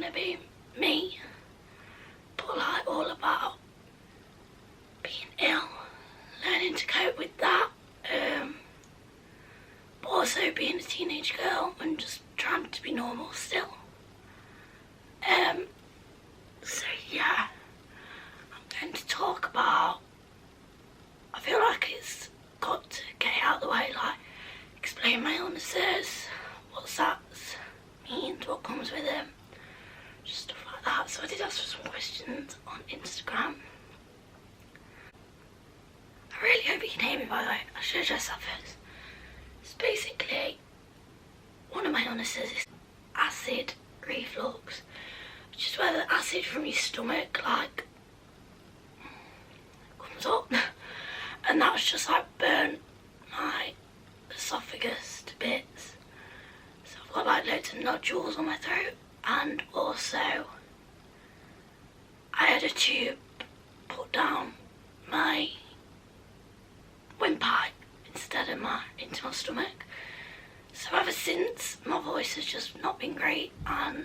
to be me, but like all about being ill, learning to cope with that, but also being a teenage girl and just trying to be normal still. So yeah, I'm going to talk about, I feel like it's got to get out of the way, like explain my illnesses, what that means, what comes with them, just stuff like that. So I did ask for some questions on Instagram. I really hope you can hear me, by the way. I should address that first. So basically, one of my illnesses is acid reflux, which is where the acid from your stomach like comes up, and that's just like burnt my esophagus to bits. So I've got like loads of nodules on my throat, and also I had a tube put down my windpipe instead of into my stomach. So ever since, my voice has just not been great, and I'm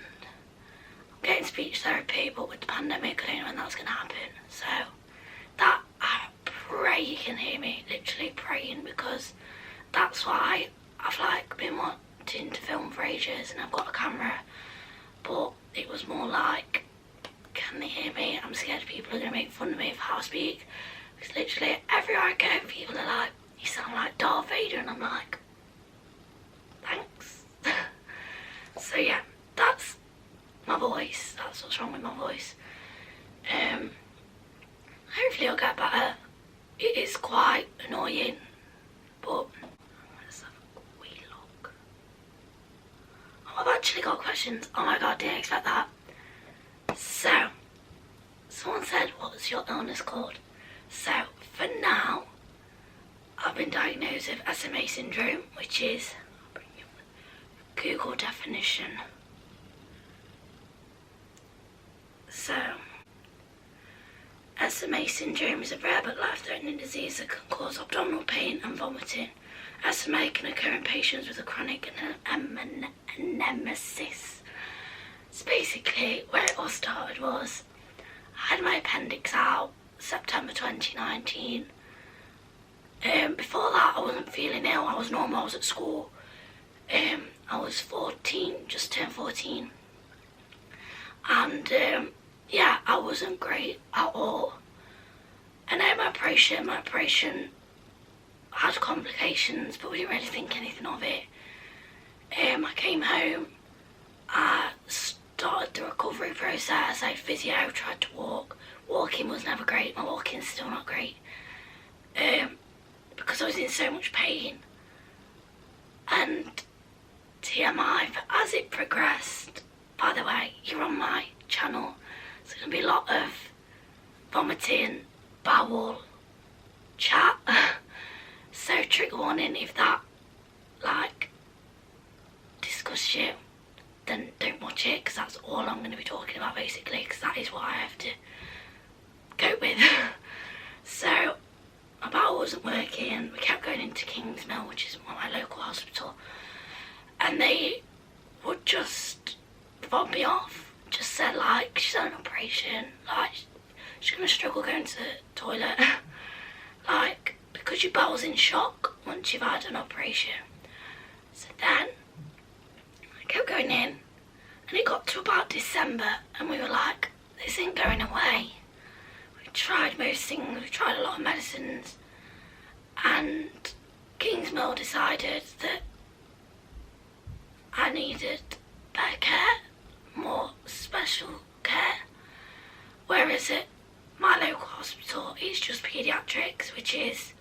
getting speech therapy, but with the pandemic, I don't know when that's going to happen. So that, I pray you can hear me, literally praying, because that's why I've like been wanting to film for ages, and I've got a camera, but it was more like, can they hear me? I'm scared people are going to make fun of me for how I speak, because literally everywhere I go, people are like, you sound like Darth Vader, and I'm like, thanks. So yeah, that's my voice, that's what's wrong with my voice. Hopefully it'll get better. It is quite annoying, but let's have a wee look. Oh, I've actually got questions. Oh my god, didn't expect that. So, someone said, what's your illness called? So, for now, I've been diagnosed with SMA syndrome, which is, I'll bring you up the Google definition. So, SMA syndrome is a rare but life-threatening disease that can cause abdominal pain and vomiting. SMA can occur in patients with a chronic nemesis. So basically, where it all started was, I had my appendix out September 2019. Before that, I wasn't feeling ill, I was normal, I was at school. I was 14, just turned 14. And yeah, I wasn't great at all. And I had my operation had complications, but we didn't really think anything of it. I came home, I started the recovery process, I had physio, tried to walk. Walking was never great, my walking's still not great. Because I was in so much pain. And TMI, as it progressed, by the way, you're on my channel, there's going to be a lot of vomiting, bowel, chat. So trigger warning, if that like disgusts you, then don't watch it, because that's all I'm going to be talking about basically, because that is what I have to go with. So my bowel wasn't working, we kept going into Kingsmill, which is my local hospital, and they would just fob me off, just said like, she's had an operation, like she's going to struggle going to the toilet, like, because your bowel's in shock once you've had an operation. So then I kept going in, and it got to about December, and we were like, this ain't going away. We tried most things, we tried a lot of medicines, and Kingsmill decided that I needed better care, more special care, whereas at my local hospital it's just paediatrics, which is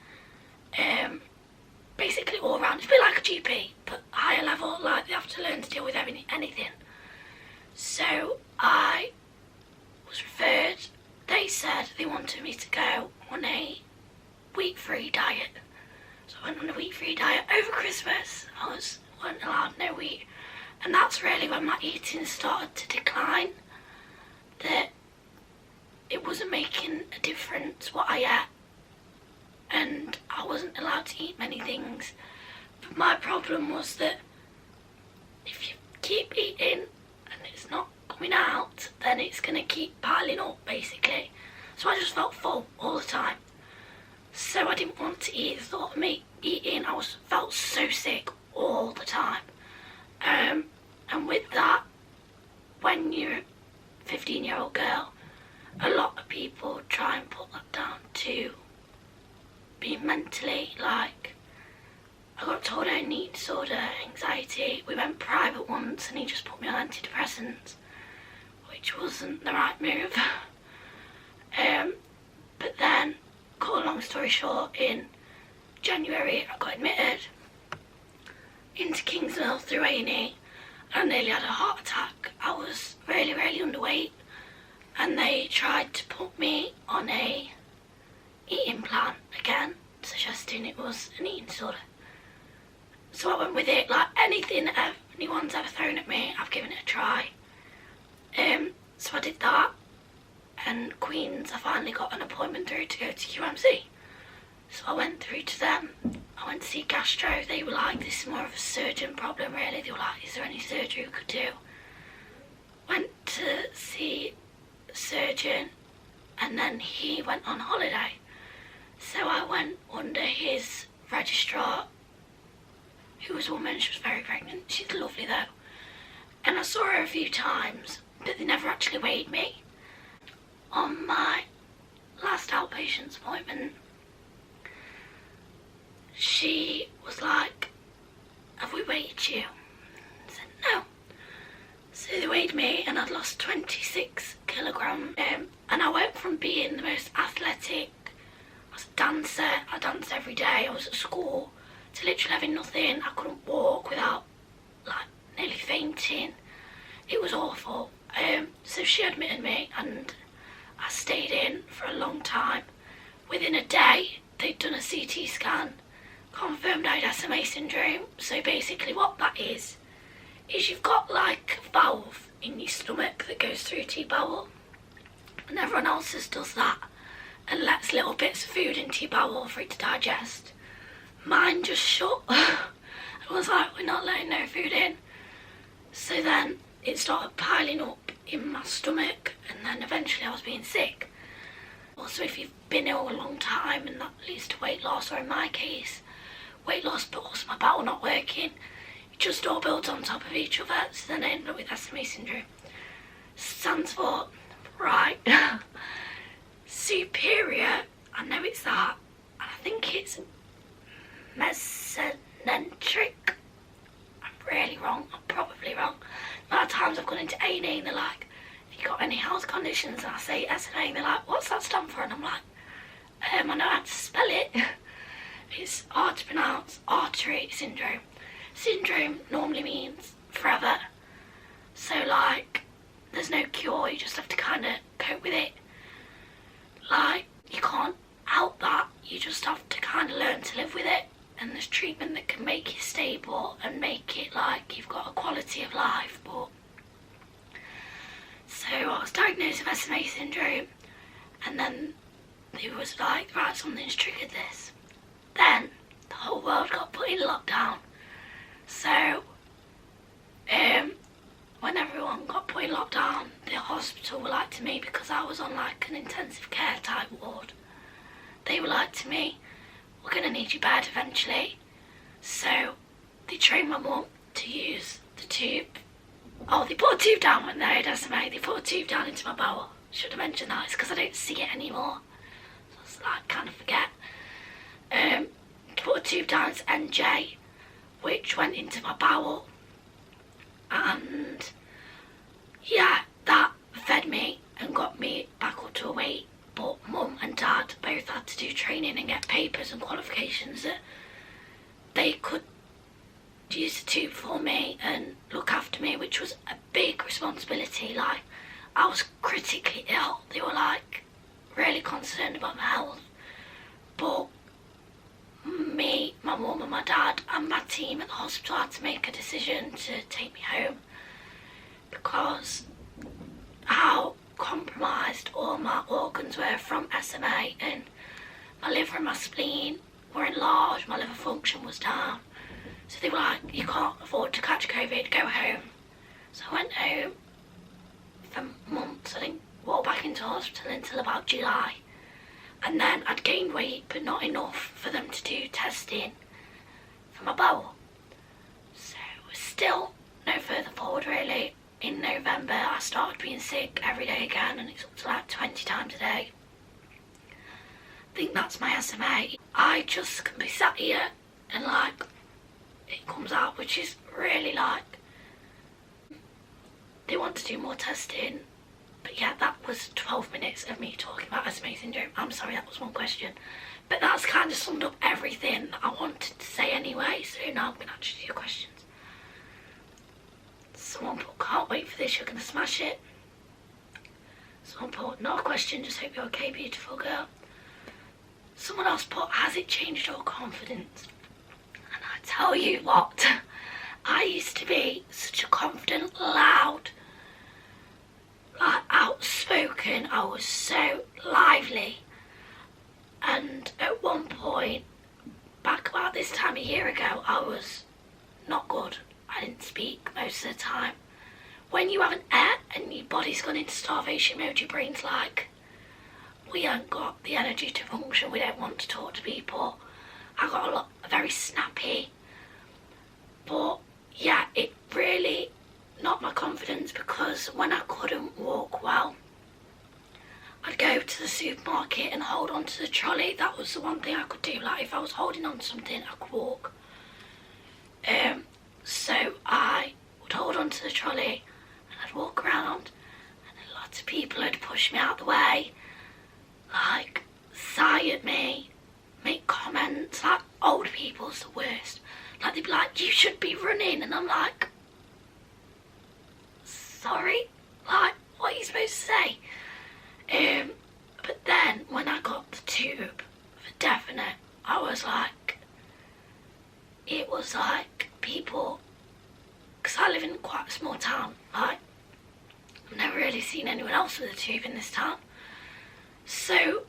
basically all round. It's a bit like a GP, but higher level, like they have to learn to deal with anything. So I was referred, they said they wanted me to go on a wheat-free diet. So I went on a wheat-free diet over Christmas. I wasn't allowed no wheat, and that's really when my eating started to decline, that it wasn't making a difference what I ate, and I wasn't allowed to eat many things. But my problem was that if you keep eating and it's not coming out, and it's going to keep piling up basically. So I just felt full all the time. So I didn't want to eat. The thought of me eating, felt so sick all the time. And with that, when you're a 15-year-old girl, a lot of people try and put that down to being mentally, like, I got told I had an eating disorder, anxiety. We went private once and he just put me on antidepressants, which wasn't the right move. But then, cut a long story short, in January I got admitted into Kingsmill through A&E. I nearly had a heart attack. I was really, really underweight, and they tried to put me on a eating plan again, suggesting it was an eating disorder. So I went with it, like anything anyone's ever thrown at me, I've given it a try. So I did that, and Queen's, I finally got an appointment through to go to QMC. So I went through to them. I went to see gastro. They were like, this is more of a surgeon problem really. They were like, is there any surgery we could do? Went to see a surgeon, and then he went on holiday. So I went under his registrar, who was a woman. She was very pregnant. She's lovely though. And I saw her a few times, but they never actually weighed me. On my last outpatient's appointment, she was like, have we weighed you? I said, no. So they weighed me, and I'd lost 26 kilograms. And I went from being the most athletic, I was a dancer, I danced every day, I was at school, to literally having nothing. I couldn't walk without, like, nearly fainting. It was awful. So she admitted me, and I stayed in for a long time. Within a day, they'd done a CT scan, confirmed I had SMA syndrome. So basically what that is you've got like a valve in your stomach that goes through to your bowel, and everyone else's does that and lets little bits of food into your bowel for it to digest. Mine just shut. I was like, we're not letting no food in. So then it started piling up in my stomach, and then eventually I was being sick. Also, if you've been ill a long time and that leads to weight loss, or in my case, weight loss but also my bowel not working, it just all builds on top of each other. So then I ended up with SMA syndrome. Stands for, right, superior, I know it's that, and I think it's mesenteric. I'm really wrong, I'm probably wrong. A lot of times I've gone into A&E and they're like, have you got any health conditions? And I say SMA, and they're like, what's that stand for? And I'm like, I know how to spell it. It's hard to pronounce. Artery syndrome. Syndrome normally means forever. So like, there's no cure, you just have to kind of cope with it. Like, you can't help that, you just have to kind of learn to live with it. And there's treatment that can make you stable and make it like you've got a quality of life. But so I was diagnosed with SMA syndrome, and then it was like, right, something's triggered this. Then the whole world got put in lockdown. So when everyone got put in lockdown, the hospital were like to me, because I was on like an intensive care type ward, they were like to me, we're going to need your bed eventually. So they trained my mum to use the tube. Oh, they put a tube down when they had SMA. They put a tube down into my bowel. Should have mentioned that. It's because I don't see it anymore. So it's like, kind of forget. Put a tube down into NJ, which went into my bowel. And yeah, that fed me and got me back up to a weight. But mum and dad both had to do training and get papers and qualifications that they could use the tube for me and look after me, which was a big responsibility. Like, I was critically ill. They were like really concerned about my health. But me, my mum and my dad and my team at the hospital had to make a decision to take me home, because how compromised all my organs were from SMA, and my liver and my spleen were enlarged, my liver function was down. So they were like, you can't afford to catch COVID, go home. So I went home for months hospital until about July. And then I'd gained weight, but not enough for them to do testing for my bowel. So still no further forward really. In November I started being sick every day again, and it's up to like 20 times a day. I think that's my SMA. I just can be sat here and like it comes out, which is really like, they want to do more testing. But yeah, that was 12 minutes of me talking about SMA syndrome. I'm sorry, that was one question. But that's kind of summed up everything I wanted to say anyway, so now I'm going to actually do your questions. Someone put, can't wait for this, you're going to smash it. Someone put, not a question, just hope you're okay, beautiful girl. Someone else put, has it changed your confidence? And I tell you what, I used to be such a confident, loud, like outspoken. I was so lively, and at one point back about this time a year ago I was not good. I didn't speak most of the time. When you haven't ate and your body's gone into starvation mode, your brain's like, we haven't got the energy to function, we don't want to talk to people. I got very snappy. But yeah, it really knocked my confidence, because when I couldn't walk well, I'd go to the supermarket and hold on to the trolley. That was the one thing I could do. Like if I was holding on to something, I could walk. So I would hold on to the trolley and I'd walk around, and lots of people would push me out the way, like sigh at me, make comments. Like old people's the worst. Like they'd be like, you should be running, and I'm like, sorry, like what are you supposed to say? But then when I got the tube for definite, I was like, it was like people, because I live in quite a small town, like I've never really seen anyone else with a tube in this town. So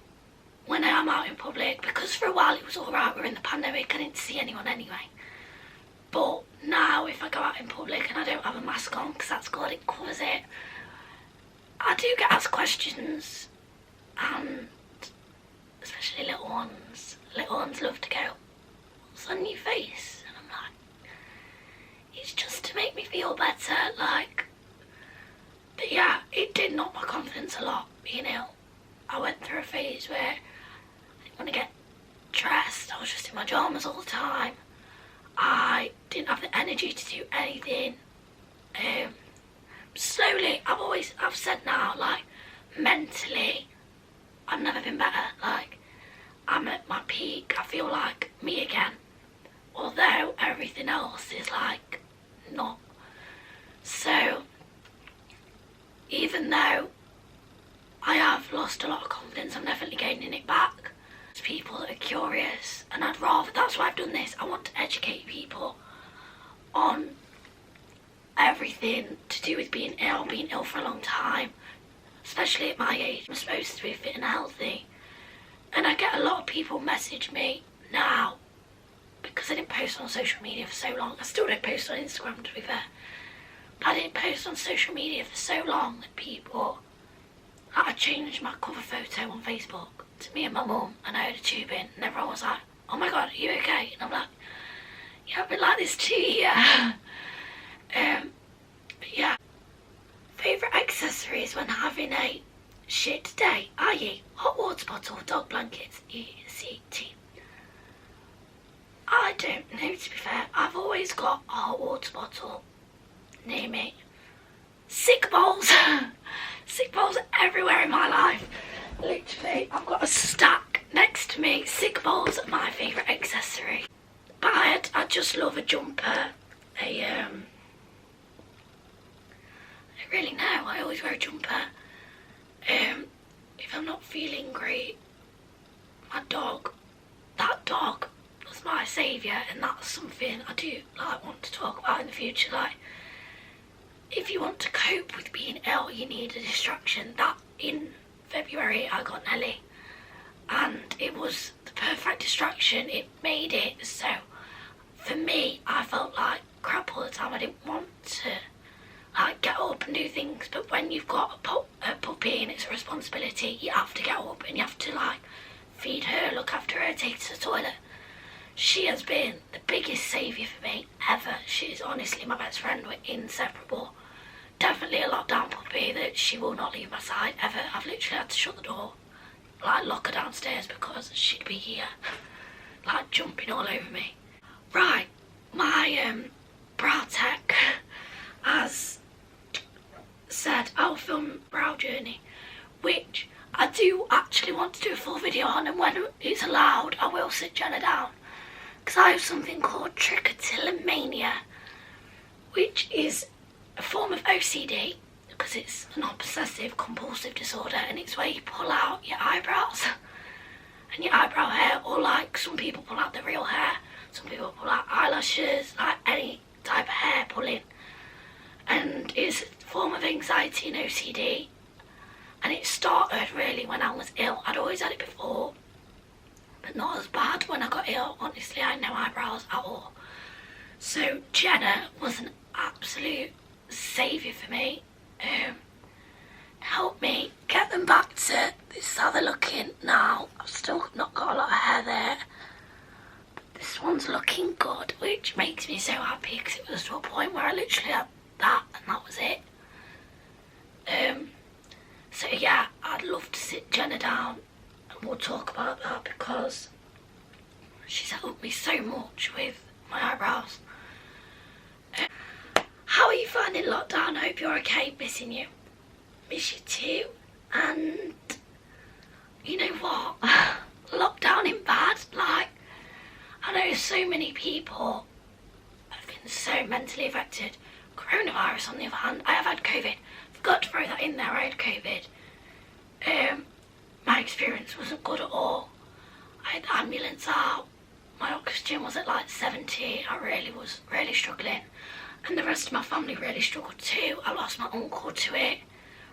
when I am out in public, because for a while it was alright, we're in the pandemic, I didn't see anyone anyway. But now if I go out in public and I don't have a mask on, because that's good, it covers it, I do get asked questions, and especially little ones. Little ones love to go, what's on your face? And I'm like, it's just to make me feel better, like. But yeah, it did knock my confidence a lot, being ill. I went through a phase where I didn't want to get dressed, I was just in my pyjamas all the time. I didn't have the energy to do anything. Slowly, I've said now, like, mentally, I've never been better. Like, I'm at my peak, I feel like me again. Although everything else is like, not. So, even though I have lost a lot of confidence, I'm definitely gaining it back. There's people that are curious, and that's why I've done this. I want to educate people on everything to do with being ill for a long time, especially at my age. I'm supposed to be fit and healthy, and I get a lot of people message me now, because I didn't post on social media for so long. I still don't post on Instagram, to be fair, but I didn't post on social media for so long that people, like, I changed my cover photo on Facebook to me and my mum, and I had a tube in, and everyone was like, oh my god, are you okay? And I'm like, yeah, I've been like this 2 years. But yeah, favourite accessories when having a shit day, i.e. hot water bottle, dog blankets, ECT. I don't know, to be fair. I've always got a hot water bottle near me. Sick bowls. Sick bowls are everywhere in my life. Literally, I've got a stack next to me. Sick bowls are my favourite accessory. But I just love a jumper. I really know, I always wear a jumper. If I'm not feeling great, that dog was my saviour, and that's something I do want to talk about in the future. Like, if you want to cope with being ill, you need a distraction. That in February I got Nelly, and it was the perfect distraction. It made it so for me, I felt like crap all the time. I didn't want to get up and do things, but when you've got a puppy and it's a responsibility. You have to get up and you have to like feed her, look after her, take her to the toilet. She has been the biggest saviour for me ever. She is honestly my best friend. We're inseparable. Definitely a lockdown puppy that she will not leave my side ever. I've literally had to shut the door, like lock her downstairs because she'd be here, like jumping all over me. Right, my brow tech has said I'll film brow journey, which I do actually want to do a full video on, and when it's allowed I will sit Jenna down, because I have something called trichotillomania, which is a form of OCD, because it's an obsessive compulsive disorder, and it's where you pull out your eyebrows and your eyebrow hair, or like some people pull out the real hair, some people pull out eyelashes, like any type of hair pulling. And it's a form of anxiety and OCD, and it started really when I was ill. I'd always had it before, but not as bad when I got ill. Honestly, I had no eyebrows at all. So Jenna was an absolute saviour for me. Helped me get them back to, this is how they're looking now. I've still not got a lot of hair there, but this one's looking good, which makes me so happy, because it was to a point where I literally had that and that was it. So yeah, I'd love to sit Jenna down and we'll talk about that, because she's helped me so much with my eyebrows. How are you finding lockdown? I hope you're okay. Missing you. Miss you too. And you know what? Lockdown ain't bad. Like, I know so many people have been so mentally affected. Coronavirus on the other hand, I have had COVID. Forgot to throw that in there, I had COVID. My experience wasn't good at all. I had the ambulance out. My oxygen was at like 70. I really was struggling. And the rest of my family really struggled too. I lost my uncle to it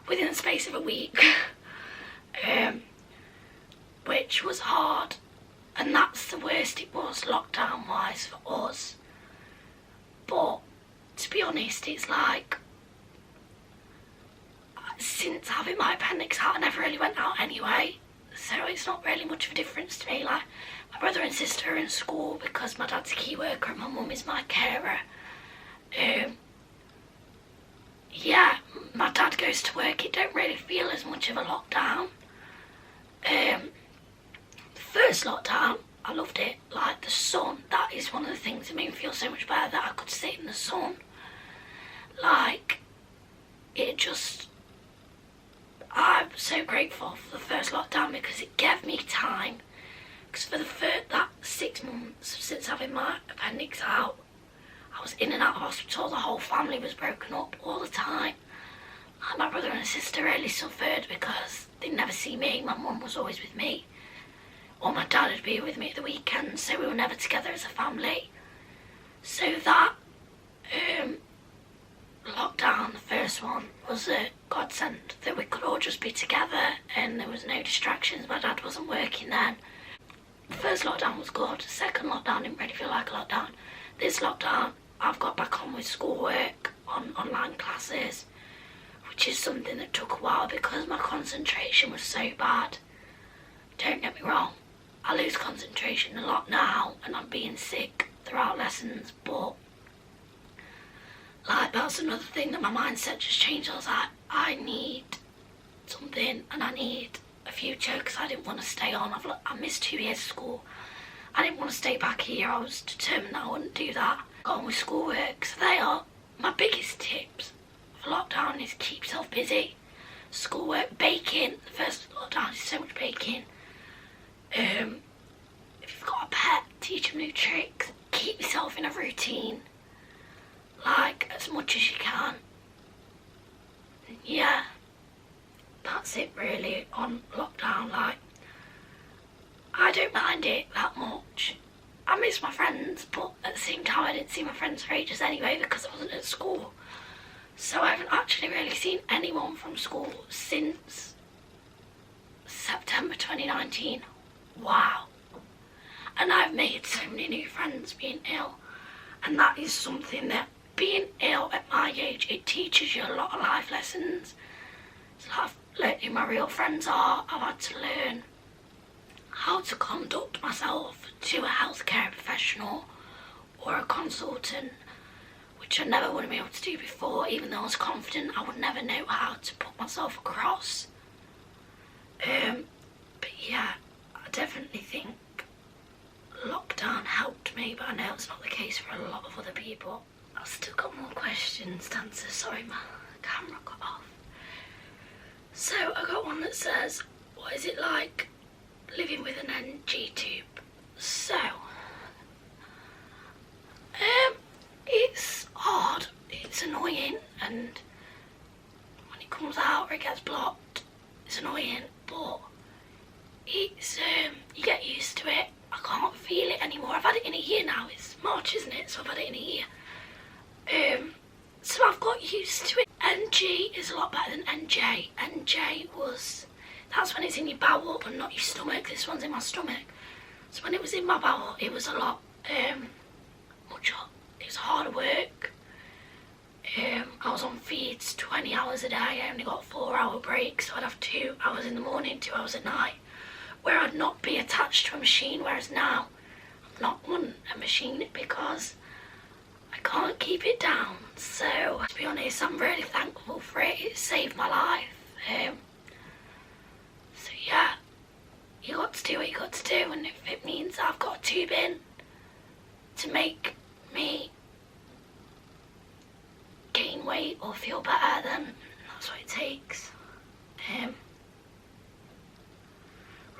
within the space of a week. Which was hard. And that's the worst it was lockdown wise for us. But to be honest, it's like, since having my appendix out, I never really went out anyway, so it's not really much of a difference to me. Like, my brother and sister are in school because my dad's a key worker and my mum is my carer. Yeah, my dad goes to work. It don't really feel as much of a lockdown. The first lockdown, I loved it. Like, the sun, that is one of the things that made me feel so much better, that I could sit in the sun. Like, it just, I'm so grateful for the first lockdown, because it gave me time. Because for that 6 months since having my appendix out, I was in and out of hospital. The whole family was broken up all the time. Like, my brother and sister really suffered because they'd never see me. My mum was always with me, or my dad would be with me at the weekends, so we were never together as a family. So that lockdown, the first one, was a godsend, that we could all just be together and there was no distractions. My dad wasn't working then. The first lockdown was good. The second lockdown didn't really feel like a lockdown. This lockdown, I've got back on with schoolwork, on online classes, which is something that took a while because my concentration was so bad. Don't get me wrong, I lose concentration a lot now and I'm being sick throughout lessons, but like, that's another thing that my mindset just changed. I was like, I need something and I need a future, because I didn't want to stay on. I missed 2 years of school. I didn't want to stay back here. I was determined that I wouldn't do that. Got on with schoolwork. So they are my biggest tips for lockdown, is keep yourself busy. Schoolwork, baking. The first lockdown is so much baking. If you've got a pet, teach them new tricks. Keep yourself in a routine, like, as much as you can. Yeah, that's it really on lockdown. Like, I don't mind it that much. I miss my friends, but at the same time I didn't see my friends for ages anyway because I wasn't at school. So I haven't actually really seen anyone from school since September 2019. Wow. And I've made so many new friends being ill. And that is something that, being ill at my age, it teaches you a lot of life lessons. It's I've learned who my real friends are. I've had to learn how to conduct myself to a healthcare professional or a consultant, which I never would have been able to do before. Even though I was confident, I would never know how to put myself across. But yeah, I definitely think lockdown helped me, but I know it's not the case for a lot of other people. I've still got more questions to answer. Sorry, my camera got off. So I got one that says, what is it like living with an NG tube? So, it's hard, it's annoying, and when it comes out or it gets blocked, it's annoying, but it's, you get used to it. I can't feel it anymore. I've had it in a year now. It's March, isn't it? So I've had it in a year. So I've got used to it. NG is a lot better than NJ. NJ was, that's when it's in your bowel and not your stomach. This one's in my stomach. So when it was in my bowel, it was a lot, it was hard work. I was on feeds 20 hours a day. I only got 4-hour breaks, so I'd have 2 hours in the morning, 2 hours at night, where I'd not be attached to a machine, whereas now I'm not on a machine because I can't keep it down. So to be honest, I'm really thankful for it. It saved my life. So yeah, you got to do what you got to do, and if it means I've got a tube in to make me gain weight or feel better, then that's what it takes.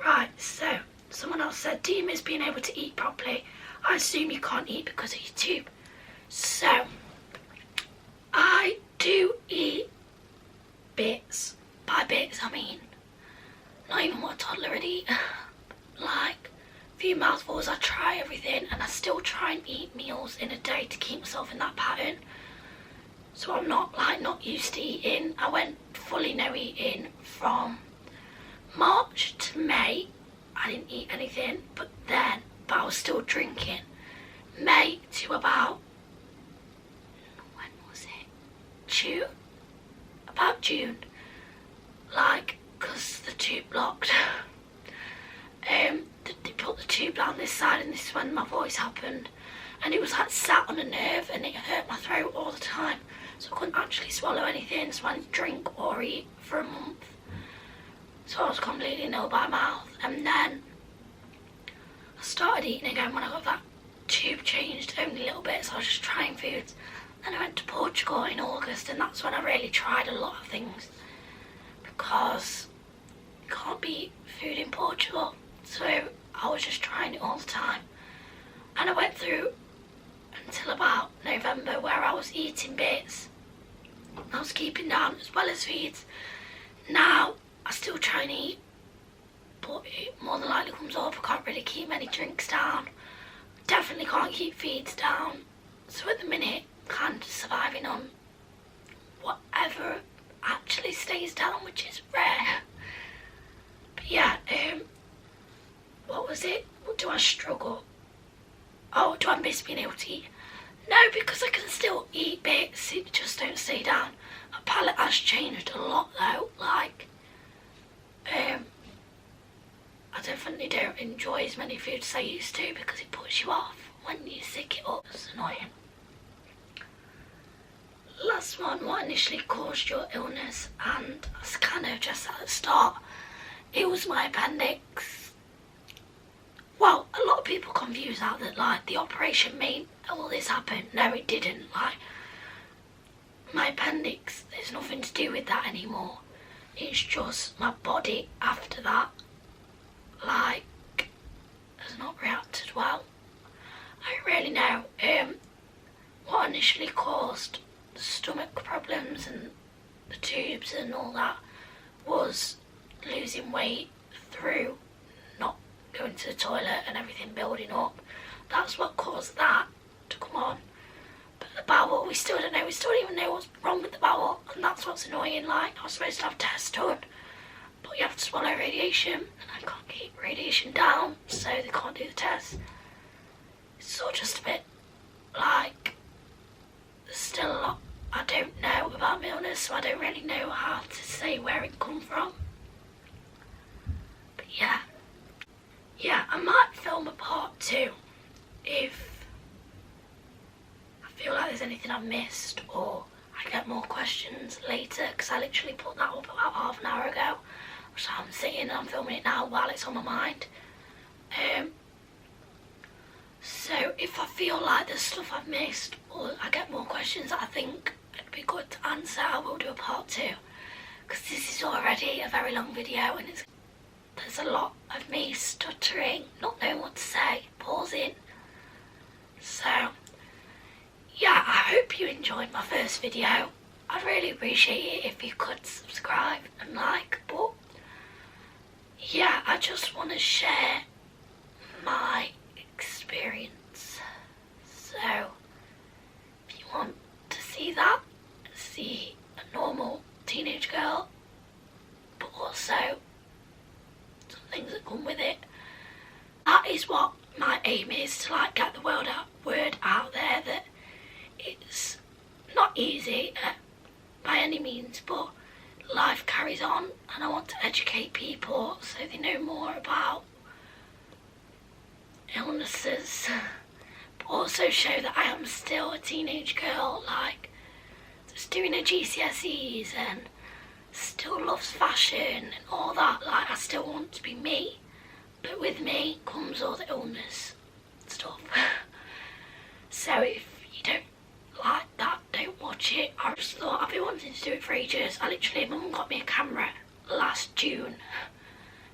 Right, so someone else said, do you miss being able to eat properly? I assume you can't eat because of your tube. So I do eat bits. By bits I mean not even what a toddler would eat. Like a few mouthfuls. I try everything, and I still try and eat meals in a day to keep myself in that pattern. So I'm not used to eating. I went fully no eating from March to May. I didn't eat anything, but I was still drinking. May to about, when was it? June? About June. Like, because the tube blocked. They put the tube down this side, and this is when my voice happened. And it was like sat on a nerve, and it hurt my throat all the time. So I couldn't actually swallow anything, so I didn't drink or eat for a month. So I was completely no by mouth. And then I started eating again when I got that tube changed only a little bit, so I was just trying foods. Then I went to Portugal in August, and that's when I really tried a lot of things, because you can't beat food in Portugal. So I was just trying it all the time. And I went through until about November where I was eating bits. I was keeping down as well as feeds. Now I still try and eat, but it more than likely comes up. I can't really keep many drinks down. Definitely can't keep feeds down. So at the minute, kind of surviving on whatever actually stays down, which is rare. But yeah, what was it? Do I struggle? Oh, do I miss being able to eat? No, because I can still eat bits, it just don't stay down. My palate has changed a lot though, like, I definitely don't enjoy as many foods as I used to because it puts you off when you sick it up. It's annoying. Last one, what initially caused your illness? And I kind of just at the start, it was my appendix. Well, a lot of people confuse out that like the operation made all this happen. No, it didn't. Like, my appendix, there's nothing to do with that anymore. It's just my body after that, like, has not reacted well. I don't really know. What initially caused the stomach problems and the tubes and all that was losing weight through not going to the toilet and everything building up. That's what caused that to come on. But the bowel, we still don't know. We still don't even know what's wrong with the bowel, and that's what's annoying. Like, I was supposed to have tests done, but you have to swallow radiation, and I can't keep radiation down, so they can't do the test. It's all just a bit like there's still a lot I don't know about my illness, so I don't really know how to say where it come from. But yeah, I might film a part 2 if I feel like there's anything I've missed or I get more questions later, because I literally put that up about half an hour ago. So I'm sitting and I'm filming it now while it's on my mind. So if I feel like there's stuff I've missed or I get more questions that I think it'd be good to answer, I will do a part 2. Because this is already a very long video and there's a lot of me stuttering, not knowing what to say, pausing. So yeah, I hope you enjoyed my first video. I'd really appreciate it if you could subscribe and like, but yeah, I just want to share my experience. So if you want to see that, see a normal teenage girl, but also some things that come with it, that is what my aim is, to like get the word out there that it's not easy by any means, but life carries on, and I want to educate people so they know more about illnesses, but also show that I am still a teenage girl, like, just doing her GCSEs and still loves fashion and all that. Like, I still want to be me, but with me comes all the illness stuff. So if you don't like that, don't watch it. I just thought I've been wanting to do it for ages. Mum got me a camera last June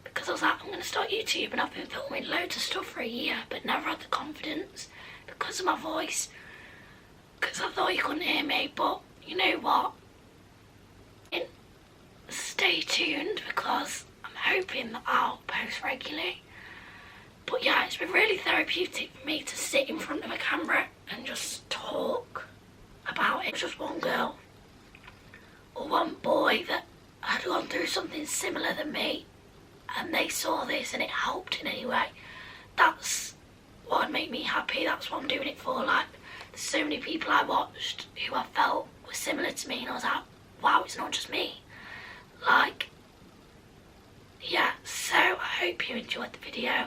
because I was like, I'm going to start YouTube, and I've been filming loads of stuff for a year but never had the confidence because of my voice, because I thought you couldn't hear me. But you know what, stay tuned because I'm hoping that I'll post regularly. But yeah, it's been really therapeutic for me to sit in front of a camera and just talk about it. It was just one girl or one boy that had gone through something similar than me, and they saw this and it helped in any way. That's what would make me happy. That's what I'm doing it for. Like, there's so many people I watched who I felt were similar to me, and I was like, wow, it's not just me. Like, yeah, so I hope you enjoyed the video.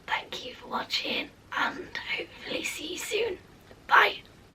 Thank you for watching, and hopefully see you soon. Bye.